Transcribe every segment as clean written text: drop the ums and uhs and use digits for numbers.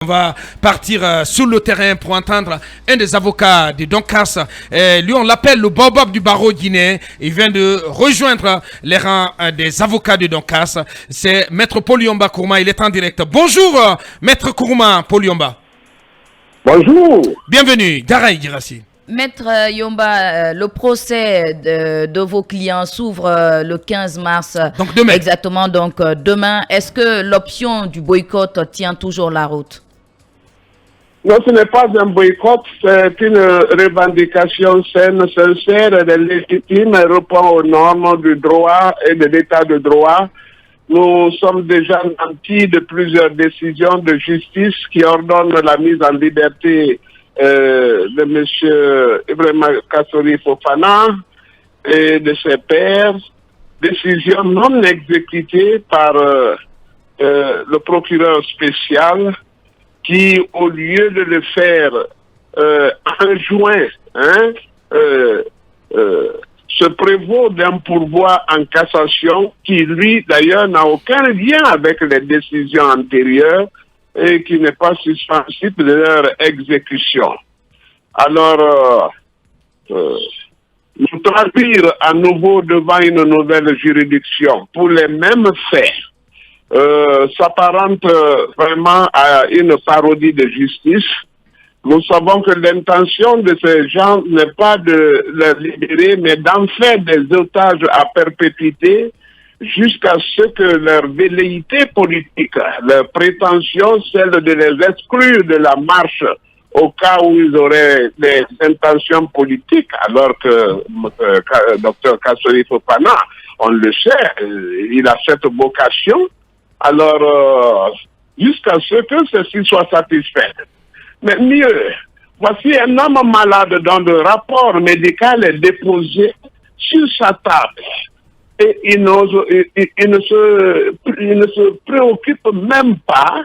On va partir sur le terrain pour entendre un des avocats de Doncass. Lui, on l'appelle le Baobab du barreau guinéen. Il vient de rejoindre les rangs des avocats de Doncass. C'est Maître Paul Yomba Kourma. Il est en direct. Bonjour, Maître Kourma Paul Yomba. Bonjour. Bienvenue, Daraï Girassi. Maître Yomba, le procès de vos clients s'ouvre le 15 mars. Donc demain. Exactement, donc demain. Est-ce que l'option du boycott tient toujours la route? Non, ce n'est pas un boycott, c'est une revendication saine, sincère et légitime, et répond aux normes du droit et de l'état de droit. Nous sommes déjà nantis de plusieurs décisions de justice qui ordonnent la mise en liberté de M. Ibrahima Kassori Fofana et de ses pairs, décision non exécutée par le procureur spécial qui, au lieu de le faire en juin, se prévaut d'un pourvoi en cassation qui, lui, d'ailleurs, n'a aucun lien avec les décisions antérieures et qui n'est pas suspensible de leur exécution. Alors, nous traduire à nouveau devant une nouvelle juridiction pour les mêmes faits s'apparente vraiment à une parodie de justice. Nous savons que l'intention de ces gens n'est pas de les libérer, mais d'en faire des otages à perpétuité jusqu'à ce que leur velléité politique, leur prétention, celle de les exclure de la marche au cas où ils auraient des intentions politiques, alors que Dr Kassori Fofana, on le sait, il a cette vocation. Alors, jusqu'à ce que ceci soit satisfait. Mais mieux, voici un homme malade dont le rapport médical est déposé sur sa table. Et il ne se préoccupe même pas,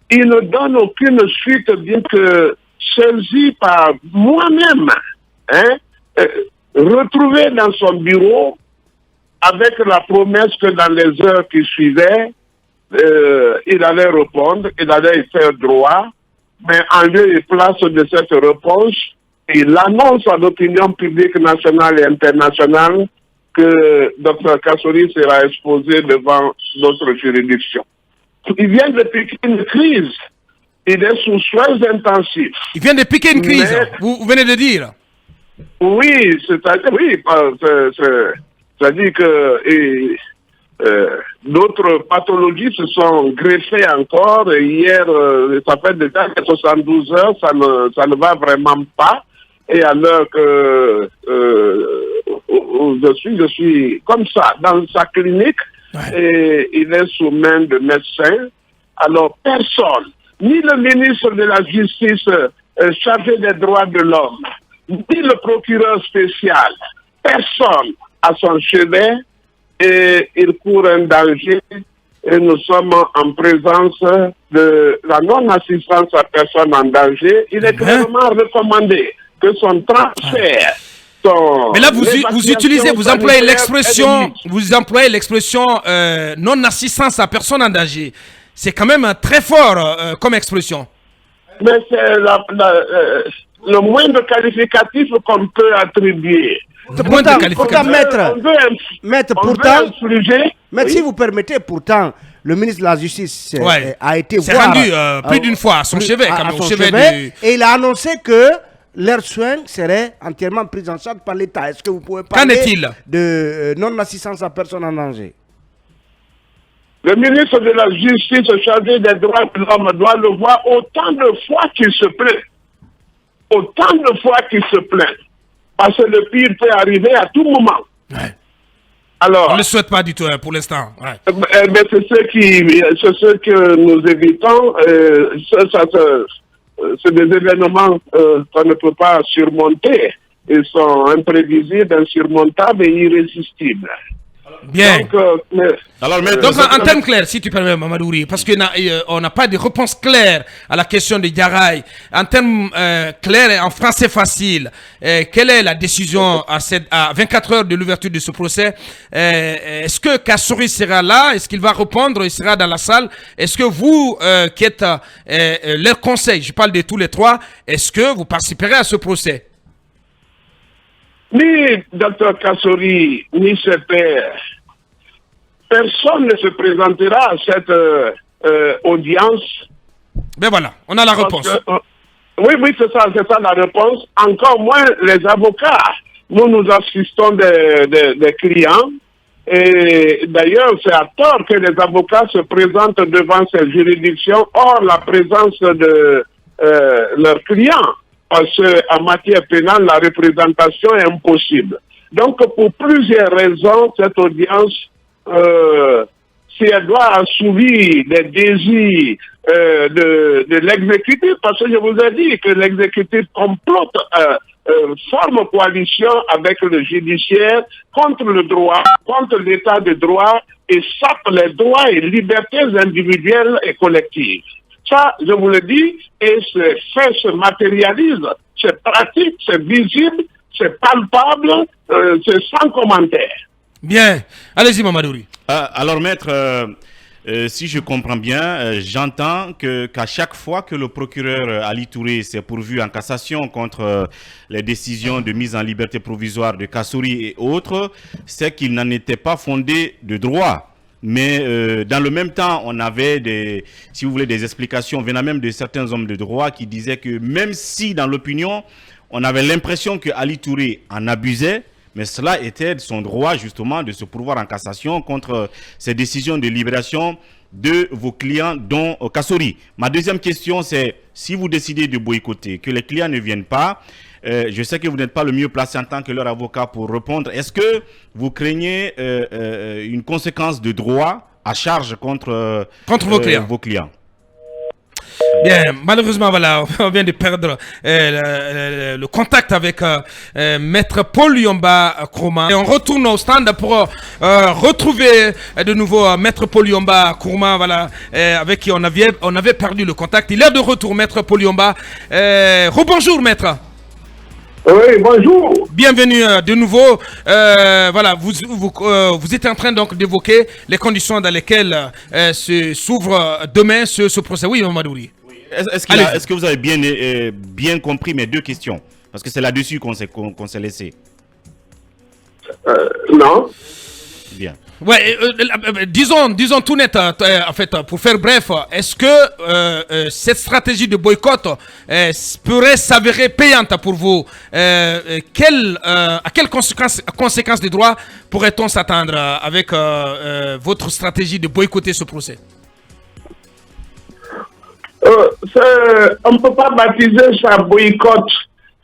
il ne donne aucune suite, bien que saisi par moi-même, retrouvé dans son bureau avec la promesse que dans les heures qui suivaient, il allait répondre, il allait y faire droit, mais en lieu et place de cette réponse, il annonce à l'opinion publique nationale et internationale que Dr Kassori sera exposé devant notre juridiction. Il vient de piquer une crise. Il est sous soins intensifs. Il vient de piquer une crise, vous venez de dire. Oui, c'est-à-dire que d'autres pathologies se sont greffées encore. Et hier, ça fait déjà 72 heures, ça ne va vraiment pas. Et alors que je suis comme ça, dans sa clinique, et il est sous main de médecins. Alors personne, ni le ministre de la Justice chargé des droits de l'homme, ni le procureur spécial, personne à son chevet, et il court un danger, et nous sommes en présence de la non-assistance à personne en danger. Il est clairement recommandé que son transfert, mais là vous employez l'expression non-assistance à personne en danger. C'est quand même très fort comme expression. Mais c'est le moindre qualificatif qu'on peut attribuer. Pourtant, maître, si vous permettez, pourtant, le ministre de la Justice a été voir... rendu plus d'une fois à son chevet. Et il a annoncé que leurs soins seraient entièrement pris en charge par l'État. Est-ce que vous pouvez parler de non-assistance à personne en danger? Le ministre de la Justice chargé des droits de l'homme doit le voir autant de fois qu'il se plaît. Autant de fois qu'il se plaint. Parce que le pire peut arriver à tout moment. Alors, on ne le souhaite pas du tout pour l'instant. Mais c'est ce que nous évitons. C'est des événements qu'on ne peut pas surmonter. Ils sont imprévisibles, insurmontables et irrésistibles. Bien. Donc, en termes clairs, si tu permets, Mamadouri, parce qu'on n'a pas de réponse claire à la question de Diarraï. En termes clairs et en français facile, quelle est la décision à 24 heures de l'ouverture de ce procès? Est-ce que Kassouri sera là? Est-ce qu'il va répondre? Il sera dans la salle? Est-ce que vous, qui êtes leur conseil, je parle de tous les trois, est-ce que vous participerez à ce procès? Ni Dr Kassouri, ni ses pairs, personne ne se présentera à cette audience. Ben voilà, on a la réponse. Oui, c'est ça la réponse. Encore moins les avocats. Nous assistons des clients. Et d'ailleurs, c'est à tort que les avocats se présentent devant ces juridictions hors la présence de leurs clients. Parce qu'en matière pénale, la représentation est impossible. Donc, pour plusieurs raisons, cette audience, si elle doit assouvir les désirs de l'exécutif, parce que je vous ai dit que l'exécutif complote, forme coalition avec le judiciaire contre le droit, contre l'état de droit et sape les droits et libertés individuelles et collectives. Ça, je vous le dis, et ce fait se matérialise, c'est pratique, c'est visible, c'est palpable, c'est sans commentaire. Bien. Allez-y, Mamadouri. Alors, maître, si je comprends bien, j'entends qu'à chaque fois que le procureur Ali Touré s'est pourvu en cassation contre les décisions de mise en liberté provisoire de Kassouri et autres, c'est qu'il n'en était pas fondé de droit. Mais dans le même temps, on avait des explications venant même de certains hommes de droit qui disaient que même si dans l'opinion, on avait l'impression que Ali Touré en abusait, mais cela était son droit justement de se pourvoir en cassation contre ces décisions de libération de vos clients, dont Kassouri. Ma deuxième question, c'est si vous décidez de boycotter, que les clients ne viennent pas, je sais que vous n'êtes pas le mieux placé en tant que leur avocat pour répondre. Est-ce que vous craignez une conséquence de droit à charge contre vos clients? Bien, malheureusement, voilà, on vient de perdre le contact avec Maître Paul Yomba Kourma. Et on retourne au stand pour retrouver de nouveau Maître Paul Yomba Kourma, voilà, avec qui on avait perdu le contact. Il est de retour, Maître Paul Yomba. Rebonjour, Maître. Oui, bonjour. Bienvenue de nouveau. Voilà, vous êtes en train donc d'évoquer les conditions dans lesquelles s'ouvre demain ce procès. Oui, Mamadouri. Est-ce que vous avez bien compris mes deux questions? Parce que c'est là-dessus qu'on s'est laissé. Non. Bien. Ouais, disons tout net, en fait, pour faire bref, est-ce que cette stratégie de boycott pourrait s'avérer payante pour vous? À quelles conséquences de droit pourrait-on s'attendre avec votre stratégie de boycotter ce procès? On ne peut pas baptiser ça boycott.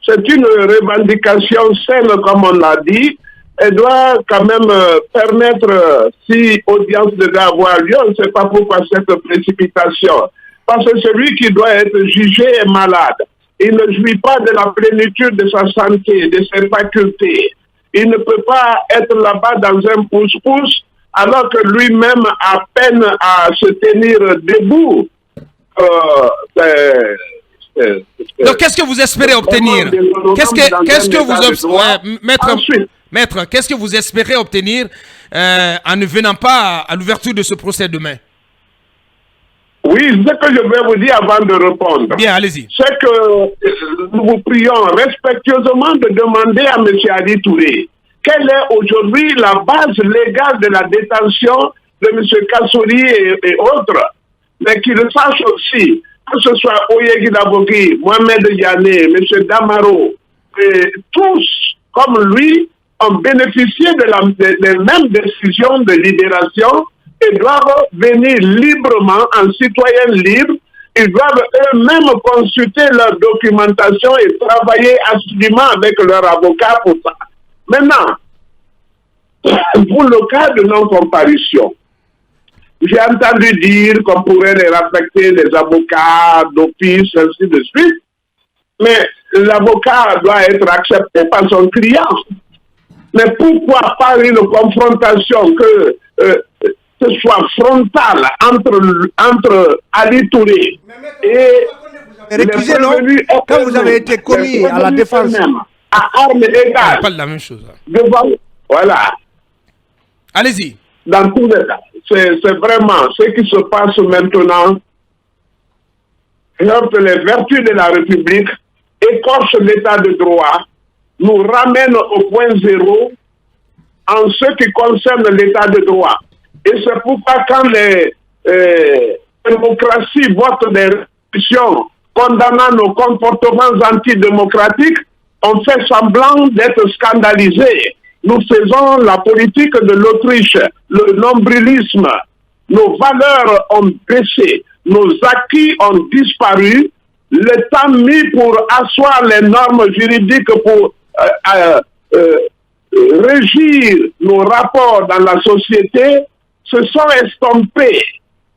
C'est une revendication saine, comme on l'a dit. Elle doit quand même permettre, si audience devait avoir lieu, on ne sait pas pourquoi cette précipitation. Parce que celui qui doit être jugé est malade. Il ne jouit pas de la plénitude de sa santé, de ses facultés. Il ne peut pas être là-bas dans un pouce-pouce alors que lui-même a peine à se tenir debout. Donc, qu'est-ce que vous espérez obtenir? Qu'est-ce que vous Maître, qu'est-ce que vous espérez obtenir en ne venant pas à l'ouverture de ce procès demain? Oui, ce que je vais vous dire avant de répondre. Bien, allez-y. C'est que nous vous prions respectueusement de demander à M. Ali Touré quelle est aujourd'hui la base légale de la détention de M. Kassouri et autres. Mais qu'il sache aussi, que ce soit Oyegui Dabogui, Mohamed Yané, M. Damaro, et tous, comme lui, ont bénéficié des mêmes décisions de libération et doivent venir librement, en citoyens libres. Ils doivent eux-mêmes consulter leur documentation et travailler assidûment avec leur avocat pour ça. Maintenant, pour le cas de non-comparution, j'ai entendu dire qu'on pourrait les respecter, les avocats d'office, ainsi de suite, mais l'avocat doit être accepté par son client. Mais pourquoi pas une confrontation que ce soit frontale entre Ali Touré et récusé, non? Quand vous avez été commis à la défense à armes égales. Pas la même chose. Devant, voilà. Allez-y. Dans tous les cas, c'est vraiment ce qui se passe maintenant. Heurte les vertus de la République, écorche l'état de droit, nous ramène au point zéro en ce qui concerne l'état de droit. Et c'est pourquoi quand les démocraties votent des résolutions condamnant nos comportements antidémocratiques, on fait semblant d'être scandalisés. Nous faisons la politique de l'Autriche, le nombrilisme. Nos valeurs ont baissé, nos acquis ont disparu. Le temps mis pour asseoir les normes juridiques pour régir nos rapports dans la société se sont estompés.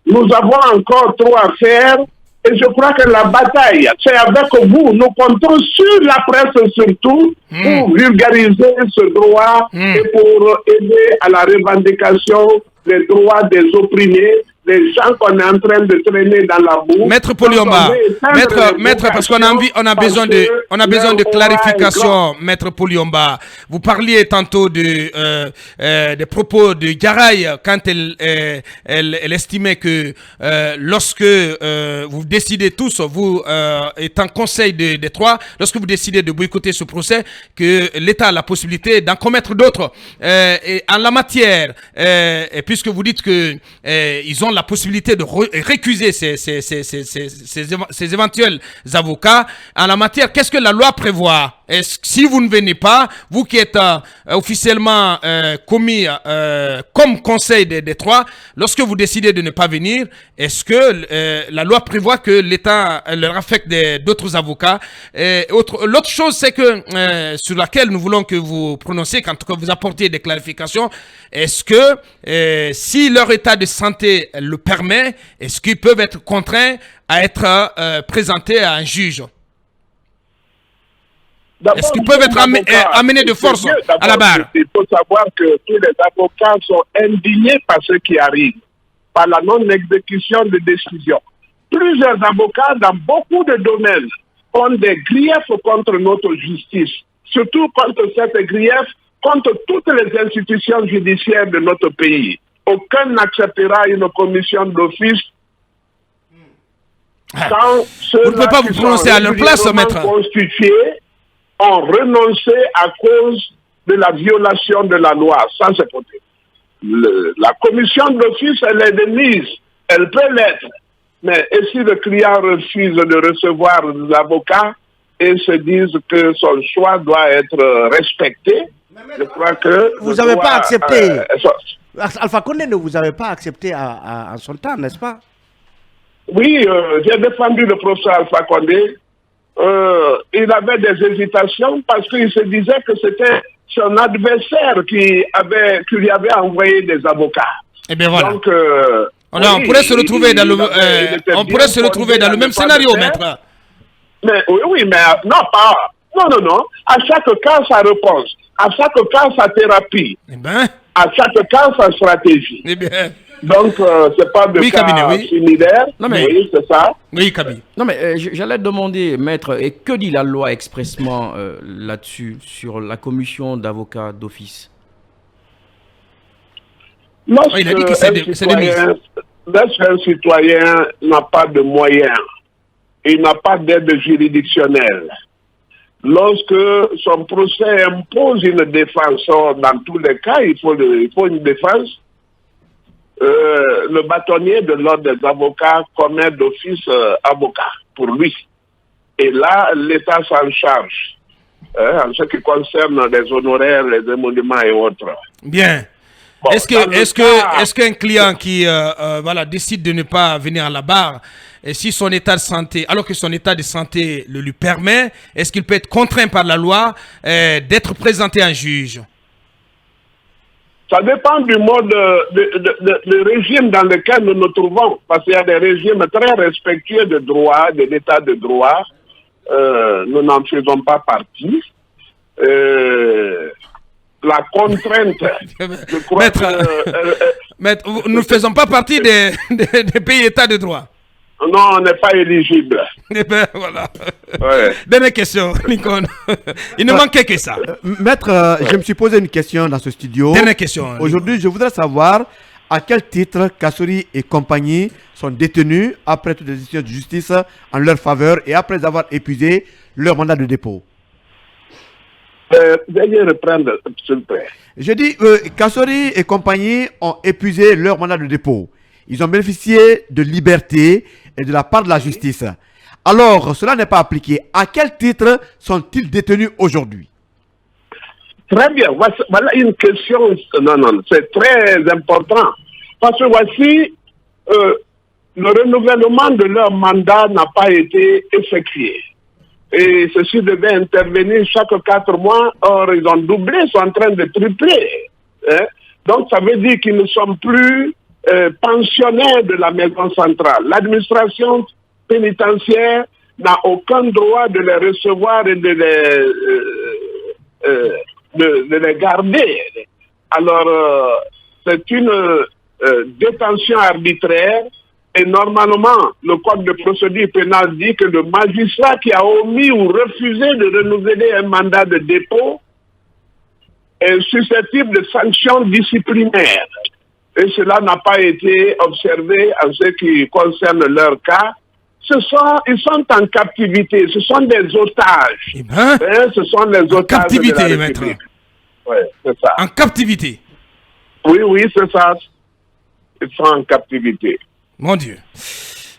Nous avons encore trop à faire et je crois que la bataille, c'est avec vous. Nous comptons sur la presse surtout pour vulgariser ce droit et pour aider à la revendication des droits des opprimés, des gens qu'on est en train de traîner dans la boue. Maître Poliomba, maître, parce qu'on a besoin de clarification, Maître Poliomba. Vous parliez tantôt des propos de Garay quand elle estimait que lorsque vous décidez tous, vous étant conseil des trois, lorsque vous décidez de boycotter ce procès, que l'État a la possibilité d'en commettre d'autres. Et en la matière, et puisque vous dites que ils ont la possibilité de récuser ces éventuels avocats, en la matière, qu'est-ce que la loi prévoit? Si vous ne venez pas, vous qui êtes officiellement commis comme conseil des trois, lorsque vous décidez de ne pas venir, est-ce que la loi prévoit que l'État leur affecte d'autres avocats? L'autre chose, c'est que sur laquelle nous voulons que vous prononciez, quand vous apportiez des clarifications, est-ce que si leur état de santé le permet, est-ce qu'ils peuvent être contraints à être présentés à un juge? Est-ce qu'ils peuvent être amenés de force à la barre? Il faut savoir que tous les avocats sont indignés par ce qui arrive, par la non-exécution de décisions. Plusieurs avocats dans beaucoup de domaines ont des griefs contre notre justice, surtout contre cette grief, contre toutes les institutions judiciaires de notre pays. Aucun n'acceptera une commission d'office quand vous ne pouvez pas vous prononcer à leur place, maître. Constitués ont renoncé à cause de la violation de la loi. Ça, c'est côté. La commission d'office, elle est démise. Elle peut l'être. Mais et si le client refuse de recevoir l'avocat et se dise que son choix doit être respecté, je crois que... Vous n'avez pas accepté. Alpha Condé ne vous avez pas accepté en son temps, n'est-ce pas? Oui, j'ai défendu le professeur Alpha Condé. Il avait des hésitations parce qu'il se disait que c'était son adversaire qui lui avait envoyé des avocats. Et bien voilà. Donc, on pourrait se retrouver dans le même scénario, maître. Mais oui, mais non, pas. Non. À chaque cas, sa réponse. À chaque cas, sa thérapie. Eh ben. À chaque cas, sa stratégie. Eh bien. Donc, c'est pas de cas similaire. Non, mais... Oui, c'est ça. Oui, Kaby. Non, mais j'allais demander, maître, et que dit la loi expressement là-dessus, sur la commission d'avocats d'office? Il a dit que lorsqu'un citoyen n'a pas de moyens, il n'a pas d'aide juridictionnelle, lorsque son procès impose une défense, dans tous les cas, il faut une défense, le bâtonnier de l'ordre des avocats commet d'office avocat pour lui. Et là, l'État s'en charge, en ce qui concerne les honoraires, les émoluments et autres. Bien. Bon, est-ce qu'un client qui décide de ne pas venir à la barre, et si son état de santé, alors que son état de santé le lui permet, est-ce qu'il peut être contraint par la loi d'être présenté à un juge? Ça dépend du mode de régime dans lequel nous nous trouvons. Parce qu'il y a des régimes très respectueux de droit, de l'état de droit. Nous n'en faisons pas partie. la contrainte. Je crois Maître, Maître, nous ne faisons pas partie des pays états de droit. Non, on n'est pas éligible. Eh ben, voilà. Ouais. Dernière question, Lincoln. Il ne manquait que ça. Maître, je me suis posé une question dans ce studio. Dernière question. Aujourd'hui, je voudrais savoir à quel titre Kassori et compagnie sont détenus après toute décision de justice en leur faveur et après avoir épuisé leur mandat de dépôt. Veuillez reprendre, s'il vous plaît. Je dis, Kassori et compagnie ont épuisé leur mandat de dépôt. Ils ont bénéficié de liberté et de la part de la justice. Alors, cela n'est pas appliqué. À quel titre sont-ils détenus aujourd'hui? Très bien. Voilà une question. Non, c'est très important. Parce que voici, le renouvellement de leur mandat n'a pas été effectué. Et ceci devait intervenir chaque 4 mois. Or, ils ont doublé, ils sont en train de tripler. Hein? Donc, ça veut dire qu'ils ne sont plus pensionnaires de la maison centrale. L'administration pénitentiaire n'a aucun droit de les recevoir et de les garder. Alors, c'est une détention arbitraire. Et normalement, le code de procédure pénale dit que le magistrat qui a omis ou refusé de renouveler un mandat de dépôt est susceptible de sanctions disciplinaires. Et cela n'a pas été observé en ce qui concerne leur cas. Ils sont en captivité, ce sont des otages. Eh ben, ce sont les otages captivité, de la maître. République. Oui, c'est ça. En captivité. Oui, c'est ça. Ils sont en captivité. Mon Dieu.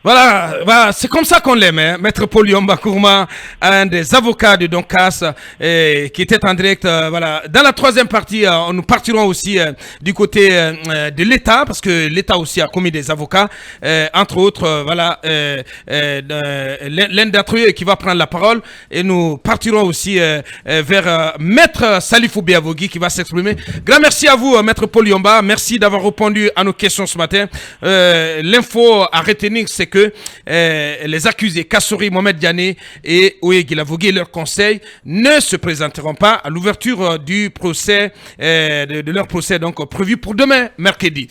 Voilà, c'est comme ça qu'on l'aime, hein. Maître Paul Yomba Kourma, un des avocats de Doncass, qui était en direct. Voilà. Dans la troisième partie, nous partirons aussi du côté de l'État, parce que l'État aussi a commis des avocats, entre autres, l'un d'entre eux qui va prendre la parole, et nous partirons aussi vers Maître Salifou Biavogui qui va s'exprimer. Grand merci à vous, Maître Paul Yomba, merci d'avoir répondu à nos questions ce matin. L'info à retenir, c'est que les accusés Kassori, Mohamed Diané et Oye Guilavogui et leurs conseils ne se présenteront pas à l'ouverture du procès, de leur procès donc prévu pour demain, mercredi.